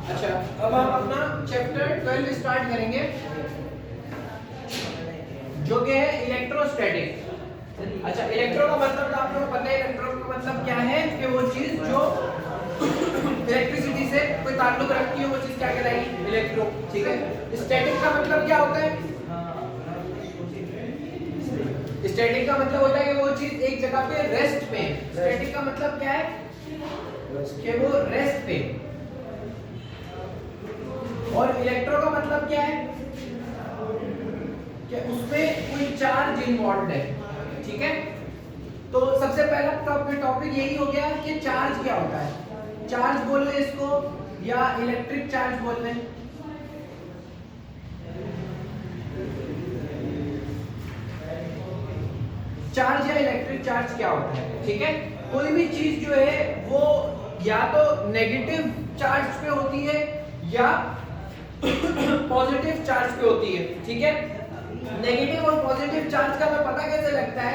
अच्छा, अब हम अपना चैप्टर 12 स्टार्ट करेंगे जो कि है इलेक्ट्रोस्टैटिक। अच्छा, इलेक्ट्रो का मतलब तो आप लोगों को पता है, इलेक्ट्रो का मतलब क्या है कि वो चीज जो इलेक्ट्रिसिटी से कोई ताल्लुक रखती है वो चीज क्या कहलाएगी? इलेक्ट्रो। ठीक है। स्टैटिक का मतलब क्या होता है? स्टैटिक का मतलब होता है कि वो चीज एक जगह पे रेस्ट पे है। स्टैटिक का मतलब क्या है? कि वो रेस्ट पे। और इलेक्ट्रो का मतलब क्या है? कि उसमें कोई चार्ज इन्वॉल्व है। ठीक है। तो सबसे पहला टॉपिक यही हो गया कि चार्ज क्या होता है। चार्ज बोल ले इसको या इलेक्ट्रिक चार्ज बोल ले। चार्ज या इलेक्ट्रिक चार्ज क्या होता है? ठीक है। कोई भी चीज जो है वो या तो नेगेटिव चार्ज पे होती है या पॉजिटिव चार्ज पे होती है। ठीक है। नेगेटिव और पॉजिटिव चार्ज का हमें पता कैसे लगता है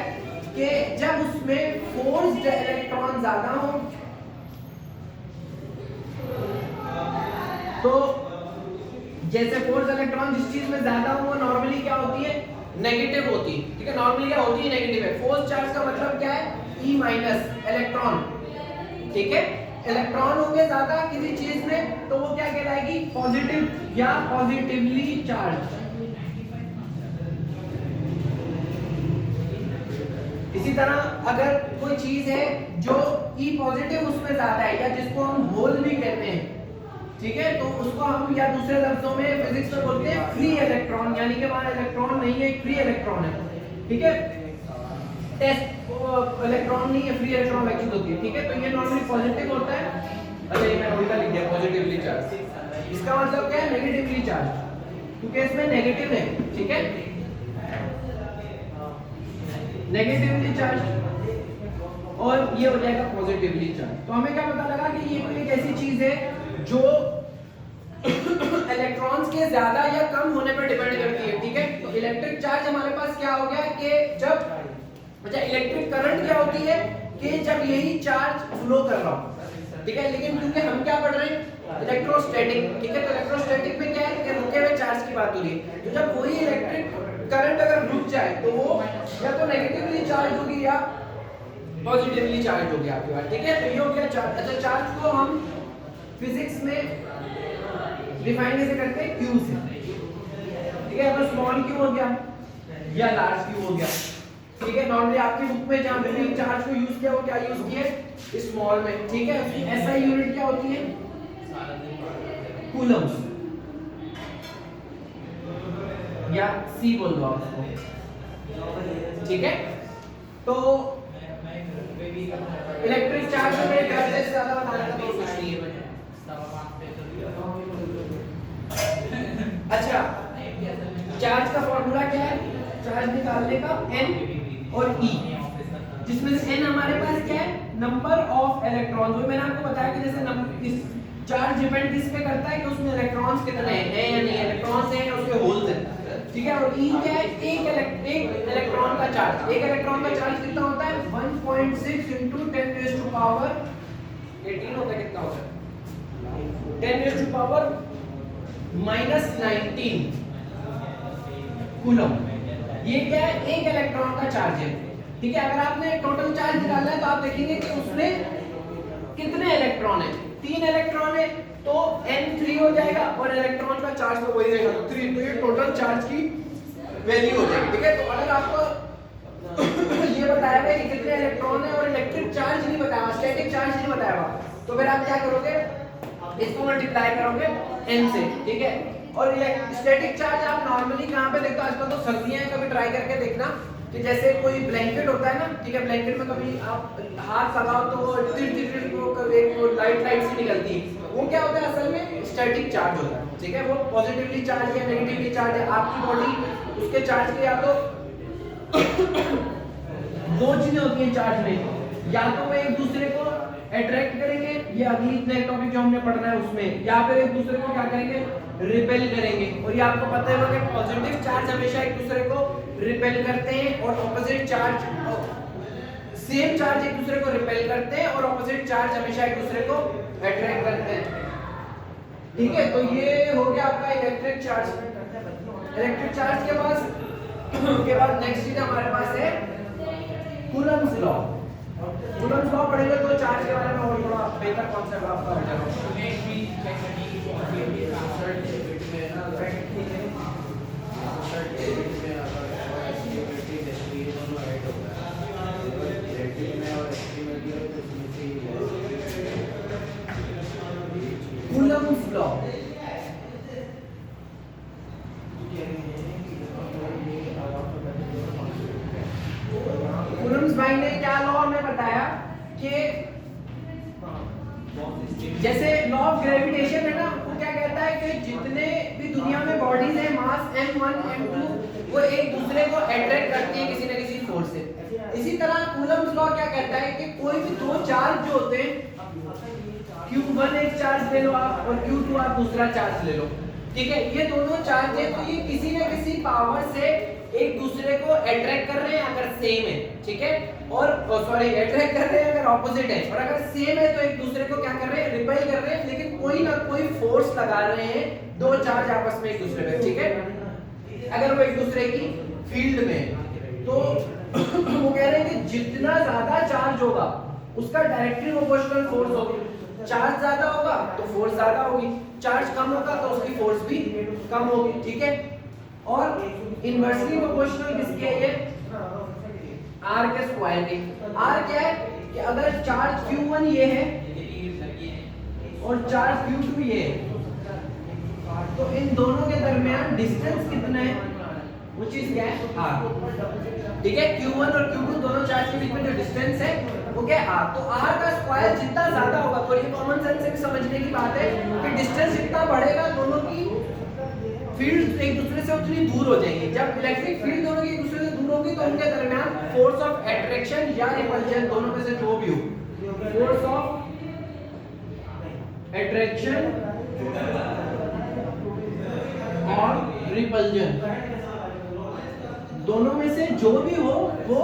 कि जब उसमें फोर्स्ड इलेक्ट्रॉन ज्यादा हो तो जैसे फोर्स इलेक्ट्रॉन जिस चीज में ज्यादा हो वो नॉर्मली क्या होती है? नेगेटिव होती है। ठीक है। नॉर्मली क्या होती है? नेगेटिव है। फोर्स चार्ज का मतलब क्या है? E minus electron. ठीक है। इलेक्ट्रॉन होंगे ज्यादा किसी चीज में तो वो क्या कहलाएगी? पॉजिटिव या पॉजिटिवली चार्ज। इसी तरह अगर कोई चीज है जो E पॉजिटिव उसमें ज्यादा है या जिसको हम होल भी कहते हैं, ठीक है, तो उसको हम या दूसरे लफ्जों में फिजिक्स में बोलते हैं फ्री इलेक्ट्रॉन, यानी कि वहां इलेक्ट्रॉन नहीं है, फ्री इलेक्ट्रॉन है। ठीक है। टेस्ट इलेक्ट्रॉन नहीं है, फ्री इलेक्ट्रॉन एक्चुअली होती है। ठीक है। तो ये नॉर्मली पॉजिटिव होता है। अच्छा, ये मैं उल्टा लिख दिया, पॉजिटिवली चार्ज। इसका मतलब क्या है? नेगेटिवली चार्ज, क्योंकि इसमें नेगेटिव है। ठीक है। नेगेटिवली चार्ज और ये हो जाएगा पॉजिटिवली चार्ज। तो हमें क्या पता लगा कि ये कोई एक ऐसी चीज है जो इलेक्ट्रॉन्स के ज्यादा या कम होने पर डिपेंड करती है। ठीक है। तो इलेक्ट्रिक चार्ज हमारे पास क्या हो गया कि जब, अच्छा, इलेक्ट्रिक करंट क्या होती है कि जब यही चार्ज फ्लो कर रहा हो। ठीक है। लेकिन क्योंकि हम क्या पढ़ रहे हैं? इलेक्ट्रोस्टैटिक। ठीक है। तो इलेक्ट्रोस्टैटिक में क्या है कि रुके हुए चार्ज की बात हो रही है। तो जब वही इलेक्ट्रिक करंट अगर रुक जाए तो वो या तो नेगेटिवली चार्ज होगी या पॉजिटिवली चार्ज होगी आपके पास। ठीक है। तो ये हो गया चार्ज। अच्छा, चार्ज को हम फिजिक्स में डिफाइन कैसे करते हैं? क्यू से। ठीक है। तो स्मॉल क्यू हो गया या लार्ज क्यू हो गया। ठीक है। नॉर्मली आपकी बुक में जहां पे भी चार्ज को यूज किया वो क्या यूज किया है? स्मॉल में। ठीक है। उसकी एसआई यूनिट क्या होती है? कूलम्स या सी बोल दो आप उसको। ठीक है। तो इलेक्ट्रिक चार्ज में से ज्यादा बताने का तो कुछ नहीं है। अच्छा, चार्ज का फॉर्मूला क्या है? चार्ज निकालने का N और E, जिसमें से N हमारे पास क्या है? Number of electrons. वो मैंने आपको बताया कि जैसे इस चार्ज डिपेंड किस पे करता है कि उसमें इलेक्ट्रॉन्स कितने हैं या नहीं, इलेक्ट्रॉन्स हैं या उसके होल्स हैं। ठीक है। और E क्या है? एक इलेक्ट्रॉन का चार्ज। एक इलेक्ट्रॉन का चार्ज कितना होता है? 1.6 × 10⁻18 होता है। कितना होता है? 10⁻−19 कूलम। ये क्या है? एक इलेक्ट्रॉन का चार्ज है। ठीक है। अगर आपने टोटल चार्ज निकालना है तो आप देखेंगे कि उसमें कितने इलेक्ट्रॉन है? 3 इलेक्ट्रॉन है तो N3 हो जाएगा और इलेक्ट्रॉन का चार्ज तो वही रहेगा, तो 3। तो ये टोटल चार्ज की वैल्यू हो जाएगी। ठीक है। तो अगर आपको ये बताया गया कि कितने इलेक्ट्रॉन है और इलेक्ट्रिक चार्ज नहीं बताया, स्टैटिक चार्ज नहीं बताया, तो फिर आप क्या करोगे? इसको मल्टीप्लाई करोगे N से। ठीक है। और स्टैटिक चार्ज आप नॉर्मली कहां पे देखते हो? आजकल तो सर्दियां हैं, कभी ट्राई करके देखना कि जैसे कोई ब्लैंकेट होता है ना, ठीक है, ब्लैंकेट में कभी आप हाथ लगाओ तो वो टिट टिट टिट वो लाइट सी निकलती है। वो क्या होता है? असल में स्टैटिक चार्ज होता है। ठीक है। वो पॉजिटिवली चार्ज या नेगेटिवली चार्ज है। आपकी बॉडी उसके चार्ज के या तो दो चीजें होती हैं चार्ज में, या तो वो एक दूसरे को अट्रैक्ट करेंगे, ये अगली नेक्स्ट टॉपिक जो हमने पढ़ना है उसमें, या फिर एक दूसरे को क्या करेंगे? रिपेल करेंगे। और ये आपको पता है कि पॉजिटिव चार्ज हमेशा एक दूसरे को रिपेल करते हैं और ऑपोजिट चार्ज, सेम चार्ज एक दूसरे को रिपेल करते हैं और ऑपोजिट चार्ज हमेशा एक दूसरे को अट्रैक्ट करते हैं। ठीक है, तो ये हो गया आपका इलेक्ट्रिक चार्ज। इलेक्ट्रिक चार्ज के बाद नेक्स्ट चीज हमारे पास है कूलम्स लॉ। कूलम्स लॉ पढ़ेंगे तो चार्ज के बारे में और थोड़ा बेहतर कॉन्सेप्ट आपका हो जाएगा। कूलम्स लॉ, कूलम्स भाई ने क्या लॉ हमें बताया कि जैसे लॉ ऑफ ग्रेविटेशन है ना, वो क्या कहता है कि जितने भी दुनिया में बॉडीज है मास m1 m2 वो एक दूसरे को अट्रैक्ट करती है किसी न किसी फोर्स से। इसी तरह कूलम्स लॉ क्या कहता है कि कोई भी दो चार्ज जो होते हैं, Q1 एक चार्ज ले लो आप और Q2 आप दूसरा चार्ज ले लो, ठीक है, ये दोनों चार्ज है तो ये किसी न किसी पावर से एक दूसरे को अट्रैक्ट कर रहे हैं अगर सेम है, ठीक है, और सॉरी अट्रैक्ट कर रहे हैं अगर ऑपोजिट है, और अगर सेम है तो एक दूसरे को क्या कर रहे हैं, रिपेल कर रहे हैं, लेकिन कोई ना कोई फोर्स लगा रहे हैं दो चार्ज आपस में एक दूसरे पे, ठीक है। अगर वो एक दूसरे की फील्ड में तो वो कह रहे हैं कि जितना ज्यादा चार्ज होगा उसका डायरेक्टली प्रोपोर्शनल फोर्स होगी। चार्ज ज्यादा होगा तो फोर्स ज्यादा होगी, चार्ज कम होगा तो उसकी फोर्स भी कम होगी, ठीक है। और इनवर्सली प्रोपोर्शनल किसके है ये, r के स्क्वायर के। r क्या है कि अगर चार्ज q1 ये है और चार्ज q2 ये है तो इन दोनों के दरमियान डिस्टेंस कितना है, वो चीज क्या है, r, ठीक है। q1 और q2 दोनों चार्ज के बीच में जो डिस्टेंस है वो क्या है, r। तो r का स्क्वायर जितना ज्यादा होगा, तो ये कॉमन सेंस से भी समझने की बात है कि डिस्टेंस जितना बढ़ेगा दोनों की फील्ड एक दूसरे से उतनी दूर हो जाएंगी। जब इलेक्ट्रिक फील्ड दोनों की एक दूसरे से दूर होगी तो उनके दरमियान फोर्स ऑफ अट्रैक्शन या रिपल्जन दोनों में से जो भी हो, फोर्स ऑफ अट्रैक्शन और रिपल्जन दोनों में से जो भी हो वो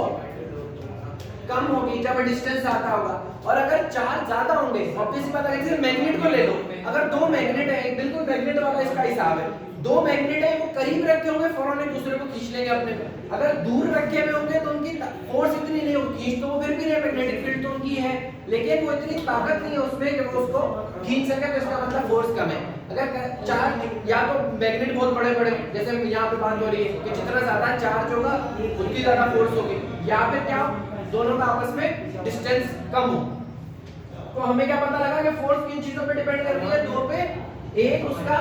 कम होगी जब डिस्टेंस ज्यादा होगा। और अगर चार्ज ज्यादा होंगे, ऑब्वियसली बात है, जैसे मैग्नेट को ले लो, अगर दो मैग्नेट है, बिल्कुल मैग्नेट वाला इसका हिसाब है, दो मैग्नेट है वो करीब रखे होंगे फौरन एक दूसरे को खींच लेंगे अपने पे, अगर दूर रखे हुए होंगे तो उनकी फोर्स इतनी नहीं होगी, खींच तो वो फिर भी मैग्नेटिक फील्ड तो उनकी है लेकिन वो इतनी ताकत नहीं है उसमें कि वो उसको खींच सके, तो इसका मतलब फोर्स कम है। अगर चार्ज या तो मैग्नेट बहुत बड़े बड़े, जैसे यहाँ पे बात हो रही है कि जितना ज्यादा चार्ज होगा उतनी ज्यादा फोर्स होगी, या फिर क्या दोनों का आपस में डिस्टेंस कम हो। तो हमें क्या पता लगा कि फोर्स किन चीजों पे डिपेंड कर रही है, दो पे, एक उसका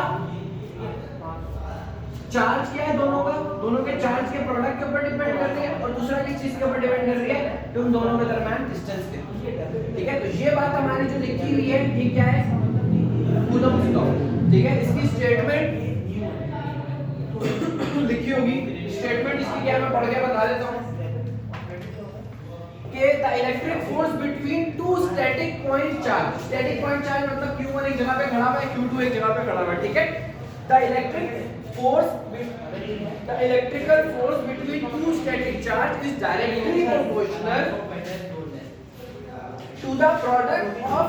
चार्ज क्या है दोनों का, दोनों के चार्ज के प्रोडक्ट के ऊपर डिपेंड कर रही है, और दूसरा किस चीज के ऊपर डिपेंड कर रही है, तो उन दोनों के दरमियान डिस्टेंस कितनी है, ठीक है। तो ये बात हमारी जो लिखी हुई है ये क्या है, कूलम्स लॉ, ठीक है। इसकी स्टेटमेंट लिखी होगी, स्टेटमेंट इसकी क्या है मैं पढ़ के बता देता हूं कि the electric force between two static point charge, static point charge मतलब q1 एक जगह पे खड़ा हुआ है, q2 एक जगह पे खड़ा हुआ है, ठीक है। The electrical force between two static charge is directly proportional to the product of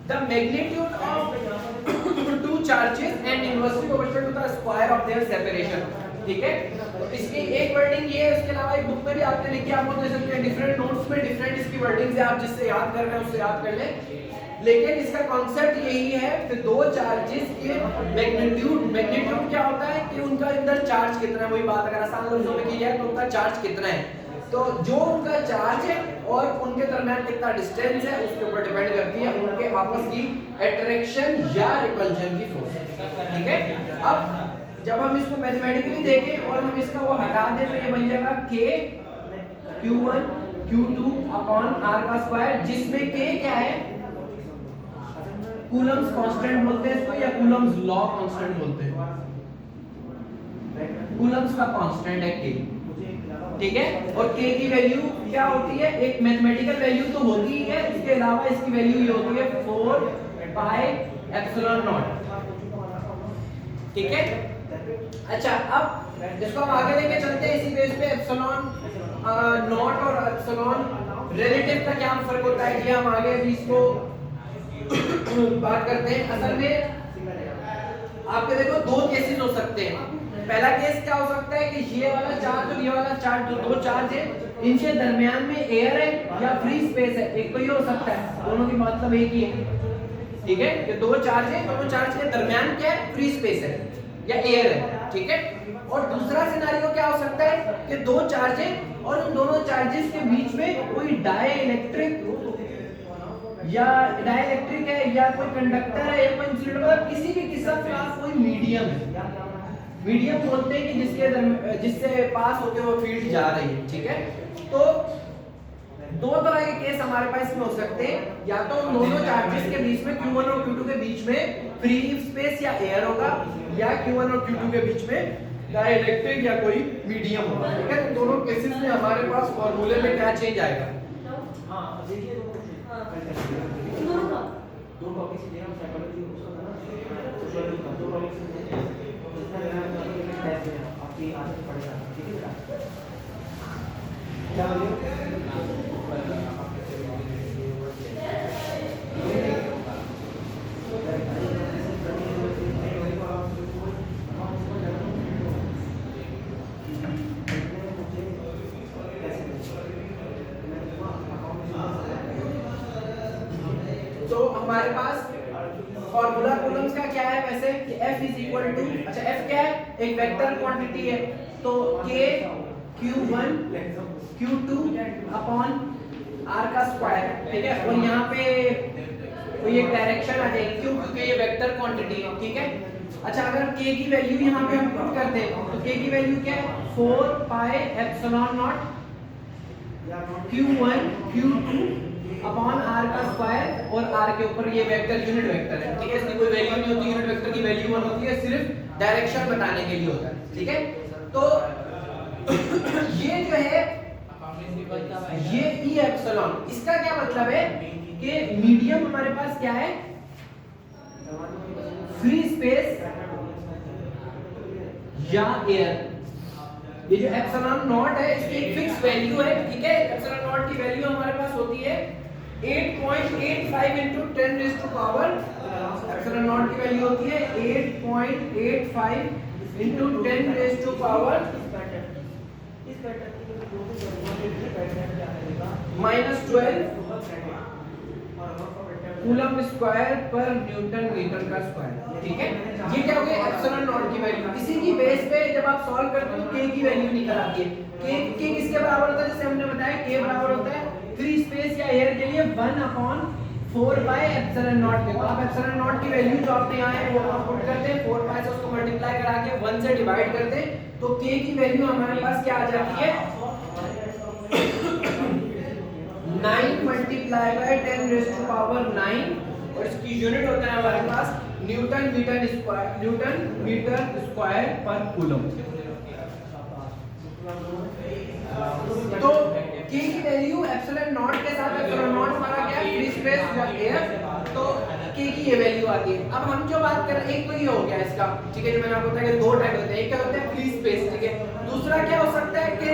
the magnitude of two charges and inversely proportional to the square of their separation, ठीक है। तो इसकी एक वर्डिंग ये है, इसके अलावा एक बुक में भी आपने लिखी, आपको दे सकते हैं डिफरेंट नोट्स में डिफरेंट इसकी वर्डिंग्स है, आप जिससे याद कर रहे हैं उससे याद कर लें, लेकिन इसका कॉन्सेप्ट यही है कि दो चार्जेस के मैग्नीट्यूड क्या होता है कि उनका अंदर चार्ज कितना है, वही बात अगर आसान लफ्जों में की जाए तो उनका चार्ज कितना है, तो जो उनका चार्ज है और उनके दरमियान कितना डिस्टेंस है उसके ऊपर डिपेंड करती है उनके आपस की अट्रैक्शन या रिपल्जन की फोर्स, ठीक है। अब जब हम इसको मैथमेटिकली देखें और हम इसका वो हटा दें तो ये बन जाएगा k q1 q2 upon r का स्क्वायर, जिसमें k क्या है, कूलम्स कांस्टेंट बोलते हैं इसको या कूलम्स लॉ कांस्टेंट बोलते हैं, कूलम्स का कांस्टेंट है k, ठीक है। और k की वैल्यू क्या होती है, एक मैथमेटिकल वैल्यू तो होती ही है, इसके अलावा इसकी वैल्यू ये होती है 4 पाई एप्सिलॉन नॉट, ठीक है। अच्छा अब इसको हम आगे लेके चलते हैं, इसी बेस पे एप्सिलॉन नॉट और एप्सिलॉन रिलेटिव का क्या फर्क होता है ये हम आगे अभी इसको बात करते हैं। असल में आपके देखो दो केसेस हो सकते हैं। पहला केस क्या हो सकता है कि ये वाला चार्ज और ये वाला चार्ज, जो दो चार्ज है इनके दरमियान में एयर है या फ्री स्पेस है, एक तो ये हो सकता है, दोनों की मतलब एक ही है, ठीक है। ये दो चार्ज है, दोनों चार्ज के दरमियान क्या है, फ्री स्पेस है या एयर है, ठीक है। और दूसरा सिनेरियो क्या हो सकता है कि दो चार्ज है और उन दोनों चार्जेस के बीच में कोई डाइइलेक्ट्रिक है या कोई कंडक्टर है या कोई इंसुलेटर, मतलब किसी भी किस्म का कोई मीडियम है। मीडियम बोलते हैं कि जिससे पास होते हुए फील्ड जा रही है, ठीक है। तो दो तरह के केस हमारे पास इसमें हो सकते हैं, या तो दोनों चार्जेस के बीच में Q1 और Q2 के बीच में फ्री स्पेस या एयर होगा, या Q1 और Q2 के बीच में डाइइलेक्ट्रिक या कोई मीडियम होगा, ठीक है। तो दोनों केसेस में हमारे पास फार्मूले में क्या चेंज आएगा? हां देखिए दो टॉपिक से हम साइकोलॉजी उसका था ना, सोशियोलॉजी का दो टॉपिक से आपकी आदत पड़ेगा, ठीक है बेटा। क्या बोलिए? तो हमारे पास फॉर्मूला कूलम्स का क्या है वैसे कि F इज इक्वल टू, अच्छा F क्या है, एक वेक्टर क्वांटिटी है, तो K Q1 Q2 upon R का स्क्वायर, ठीक है। और यहाँ पे कोई एक डायरेक्शन आ जाएगी क्यों, क्योंकि ये वेक्टर क्वांटिटी है, ठीक है। अच्छा अगर K की वैल्यू यहाँ पे हम पुट कर दें तो K की वैल्यू क्या है, 4 pi epsilon not Q1 Q2 upon R का स्क्वायर, और R के ऊपर ये वेक्टर यूनिट वेक्टर है, ठीक है। इसकी कोई वैल्यू नहीं होती, यूनिट वेक्टर की वैल्यू 1 होती है, सिर्फ डायरेक्शन बताने के लिए होता है, ठीक है। तो ये जो है ये E एप्सिलॉन, इसका क्या मतलब है कि मीडियम हमारे पास क्या है, फ्री स्पेस या एयर। ये जो एप्सिलॉन नॉट है इसकी एक फिक्स वैल्यू है, ठीक है। एप्सिलॉन नॉट की वैल्यू हमारे पास होती है 8.85 into 10 raised to power, epsilon not की वैल्यू होती है 8.85 into 10 raised to power -12 coulomb square पर न्यूटन मीटर का स्क्वायर, ठीक है। ये क्या हो गया एप्सिलॉन नॉट की वैल्यू। इसी की बेस पे जब आप सॉल्व करते हो तो K की वैल्यू निकल आती है। K किसके बराबर होता है, जैसे हमने बताया K बराबर होता है फ्री स्पेस या एयर के लिए 1/4 बाय एप्सिलॉन नॉट के। तो आप एप्सिलॉन नॉट की वैल्यू जो आपने यहाँ है वो आप पुट करते हैं, 4 पाई से उसको मल्टीप्लाई करा के 1 से डिवाइड करते हैं, तो K की वैल्यू हमारे पास क्या आ जाती है 9 multiply by 10 raise to power 9, और इसकी यूनिट होता है हमारे पास न्यूटन मीटर स्क्वायर पर कूलम। तो K की वैल्यू एप्सिलॉन नॉट के साथ, एप्सिलॉन नॉट हमारा क्या है फ्री स्पेस या एयर, तो K की ये वैल्यू आती है। अब हम जो बात कर रहे हैं एक तो ये हो गया इसका, ठीक है, जो मैंने आपको बताया कि दो टाइप होते हैं, एक क्या होता है फ्री स्पेस, ठीक है। दूसरा क्या हो सकता है कि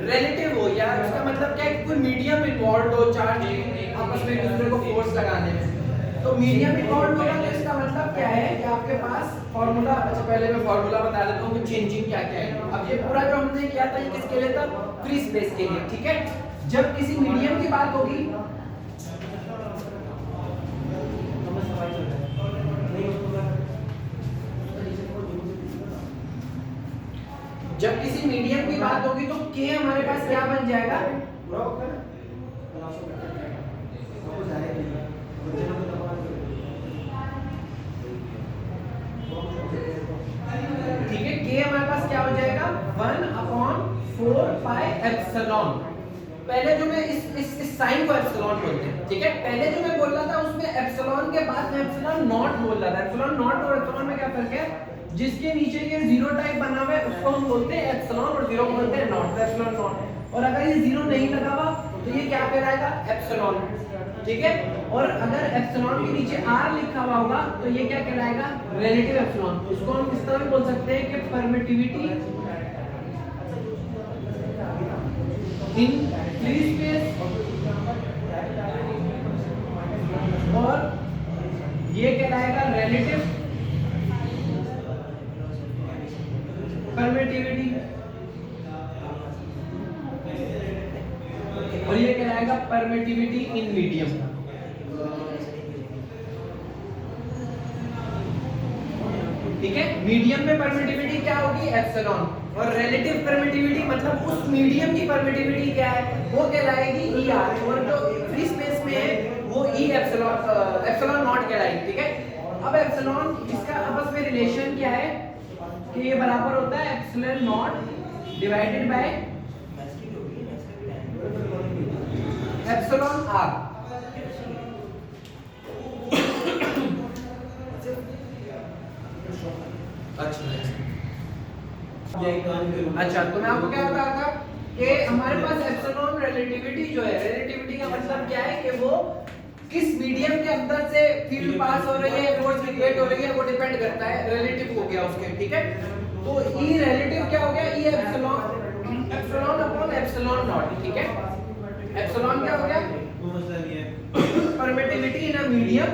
रिलेटिव हो, या उसका मतलब क्या है कोई मीडियम इन्वॉल्व हो चार्ज आपस में एक दूसरे को फोर्स लगाने में। तो मीडियम इन्वॉल्व होगा तो इसका मतलब क्या है कि आपके पास फार्मूला, अच्छा पहले मैं फार्मूला बता देता हूँ कि चेंजिंग क्या क्या है। अब ये पूरा जो हमने किया था ये किसके लिए था, फ्री स्पेस के लिए, ठीक है। जब किसी मीडियम की बात होगी जब किसी मीडियम की बात होगी तो K हमारे पास क्या बन जाएगा, ठीक है। K हमारे पास क्या हो जाएगा 1/4 पाई एप्सिलॉन। पहले जो मैं इस साइन को एप्सिलॉन बोलते हैं, ठीक है। पहले जो मैं बोल रहा था उसमें एप्सिलॉन के बाद मैं एप्सिलॉन नॉट बोल रहा था। एप्सिलॉन नॉट और एप्सिलॉन में क्या फर्क है, जिसके नीचे ये जीरो टाइप बना हुआ है उसको हम बोलते हैं एप्सिलॉन और जीरो बोलते हैं नॉट, एप्सिलॉन नॉट। और अगर ये जीरो नहीं लगा हुआ तो ये क्या कहलाएगा एप्सिलॉन, ठीक है। और अगर एप्सिलॉन के नीचे r लिखा हुआ होगा तो ये क्या कहलाएगा रिलेटिव एप्सिलॉन। इसको हम इस तरह भी बोल सकते हैं कि परमिटिविटी इन फ्री स्पेस, और ये कहलाएगा रिलेटिव परमिटिविटी इन मीडियम। ठीक है, मीडियम में परमिटिविटी क्या होगी, एप्सिलॉन, और रिलेटिव परमिटिविटी मतलब उस मीडियम की परमिटिविटी क्या है, वो कहलाएगी ई आर, और जो फ्री स्पेस में है वो ई एप्सिलॉन नॉट कहलाएगी। ठीक है, अब एप्सिलॉन इसका आपस में रिलेशन क्या है कि ये बराबर होता है epsilon naught divided by epsilon R. अच्छा, तो मैं आपको क्या बता रहा था कि हमारे पास एप्सिलॉन रिलेटिविटी जो है, रिलेटिविटी का मतलब क्या है कि वो किस मीडियम के अंदर से फील्ड पास हो रही है, फोर्स क्रिएट हो रही है, वो डिपेंड करता है, रिलेटिव हो गया उसके। ठीक है, तो ई रिलेटिव क्या हो गया, e epsilon upon epsilon naught. ठीक है, एप्सिलॉन क्या हो गया, permittivity in a medium,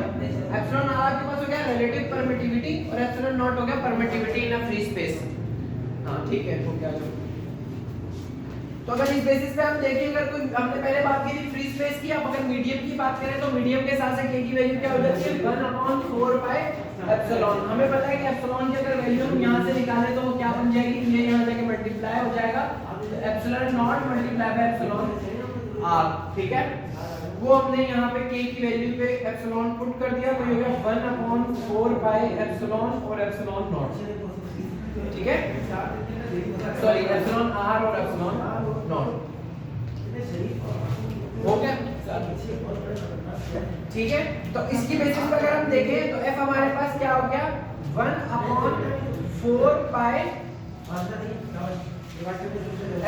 epsilon R के पास हो गया रिलेटिव परमिटिविटी, और एप्सिलॉन नॉट हो गया permittivity in a free space. हां ठीक है, हो गया जो। तो अगर इस बेसिस पे हम देखें, अगर कोई हमने पहले बात की थी फ्री स्पेस की, अब अगर मीडियम की बात करें तो मीडियम के साथ से k की वैल्यू क्या हो जाती है, 1/4 पाई एप्सिलॉन। हमें पता है कि एप्सिलॉन की अगर वैल्यू हम यहां से निकालें तो वो क्या बन जाएगी, ये यहां जाके मल्टीप्लाई हो जाएगा, epsilon naught multiply by epsilon R. ठीक है, वो हमने यहाँ पे k की वैल्यू पे एप्सिलॉन पुट कर दिया, तो ये हो गया 1/4 पाई एप्सिलॉन और एप्सिलॉन नॉट। ठीक है, सॉरी एप्सिलॉन आर और एप्सिलॉन नॉट हो गया। ठीक है, तो इसकी बेसिस पर अगर हम देखें तो f हमारे पास क्या हो गया, 1/4 pi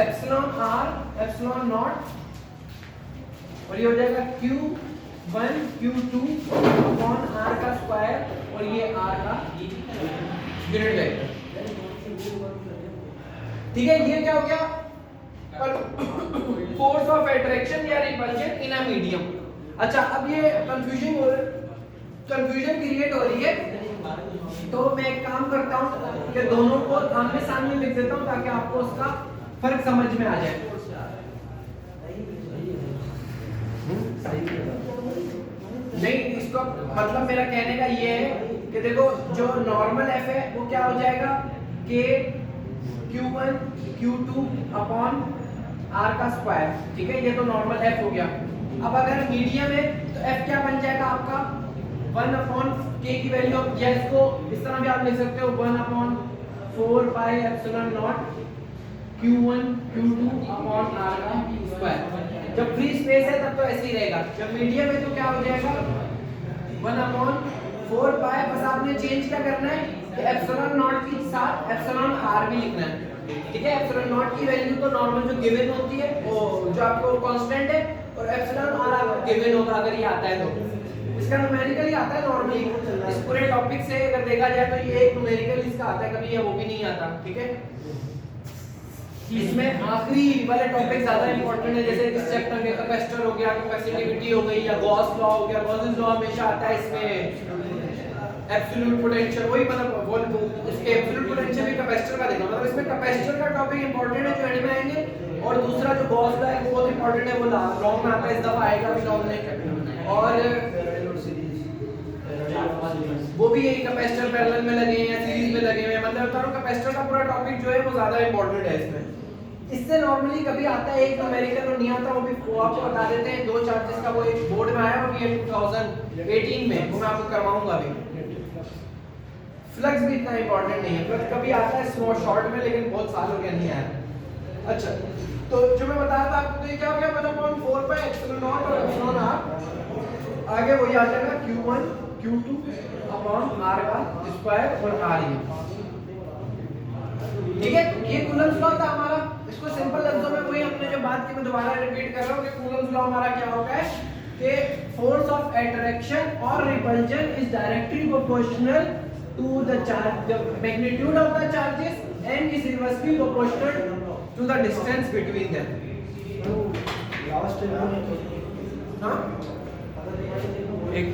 epsilon R epsilon naught, और ये हो जाएगा Q1 Q2 अपॉन r का स्क्वायर, और ये r का यूनिट वेक्टर। ठीक है, ये क्या हो गया, फोर्स ऑफ अट्रैक्शन या रिपल्शन इन अ मीडियम। अच्छा, अब ये कंफ्यूजन क्रिएट हो रही है, तो मैं एक काम करता हूं कि दोनों को आमने सामने लिख देता हूं ताकि आपको उसका फर्क समझ में आ जाए। नहीं, इसको मतलब मेरा कहने का ये है कि देखो जो नॉर्मल एफ है वो क्या हो जाएगा, कि Q1 Q2 अपॉन R का स्क्वायर। ठीक है, ये तो नॉर्मल f हो गया। अब अगर मीडियम है तो f क्या बन जाएगा आपका, 1/k की वैल्यू, या इसको इस तरह भी आप लिख सकते हो 1/4 pi epsilon not Q1 Q2 upon R का स्क्वायर। जब फ्री स्पेस है तब तो ऐसे ही रहेगा, जब मीडियम है तो क्या हो जाएगा 1/4 पाई, बस आपने चेंज क्या करना है कि एप्सिलॉन नॉट के साथ एप्सिलॉन आर भी लिखना है। ठीक है, एप्सिलॉन नॉट की वैल्यू तो नॉर्मल जो गिवन होती है वो जो आपको कांस्टेंट है, और एप्सिलॉन आर आपको गिवन होगा अगर ये आता है तो, इसका न्यूमेरिकल ही आता है नॉर्मली। इस पूरे टॉपिक से अगर देखा जाए तो ये एक न्यूमेरिकल इसका आता है, कभी ये वो भी नहीं आता। ठीक है, इसमें आखिरी वाले टॉपिक ज्यादा इंपॉर्टेंट है, जैसे इस चैप्टर में कैपेसिटर हो गया, कैपेसिटिविटी हो गई, या गॉस लॉ हो गया। गॉस लॉ हमेशा आता है इसमें, एब्सोल्यूट पोटेंशियल, वही मतलब वो इसके एब्सोल्यूट पोटेंशियल भी कैपेसिटर का देखना, मतलब इसमें कैपेसिटर का टॉपिक इंपॉर्टेंट है जो एंड में आएंगे, और दूसरा जो गॉस लॉ है वो बहुत इंपॉर्टेंट है, वो लॉन्ग में आता है, इस दफा आएगा भी लॉन्ग में, और वो भी यही कैपेसिटर पैरेलल में लगे हैं या सीरीज में लगे हुए हैं, मतलब बता रहा हूं कैपेसिटर का पूरा टॉपिक जो है वो ज्यादा इंपॉर्टेंट है इसमें। इससे नॉर्मली कभी आता है एक न्यूमेरिकल और नहीं आता, वो भी वो आपको बता देते हैं। 2 चार्जेस का वो एक बोर्ड में आया, वो ये 2018 में, वो मैं आपको करवाऊंगा अभी। फ्लक्स भी इतना इंपॉर्टेंट नहीं है, फ्लक्स कभी आता है स्मॉल शॉर्ट में, लेकिन बहुत साल हो गया नहीं आया। अच्छा, तो जो मैं बता रहा था आपको, ये क्या हो गया, 1/4 पाई एप्सिलॉन नॉट और एप्सिलॉन आर, आगे वही आ जाएगा Q1 Q2 अपॉन R का स्क्वायर और R ये। ठीक है, ये कूलम्ब्स लॉ था हमारा। इसको सिंपल लफ्जों में वही हमने जो बात की मैं दोबारा रिपीट कर रहा हूं कि कूलम्ब्स लॉ हमारा क्या होता है कि फोर्स ऑफ अट्रैक्शन और repulsion is directly proportional to the charge, the magnitude of the charges, and is inversely proportional to the distance between them. Last हां, एक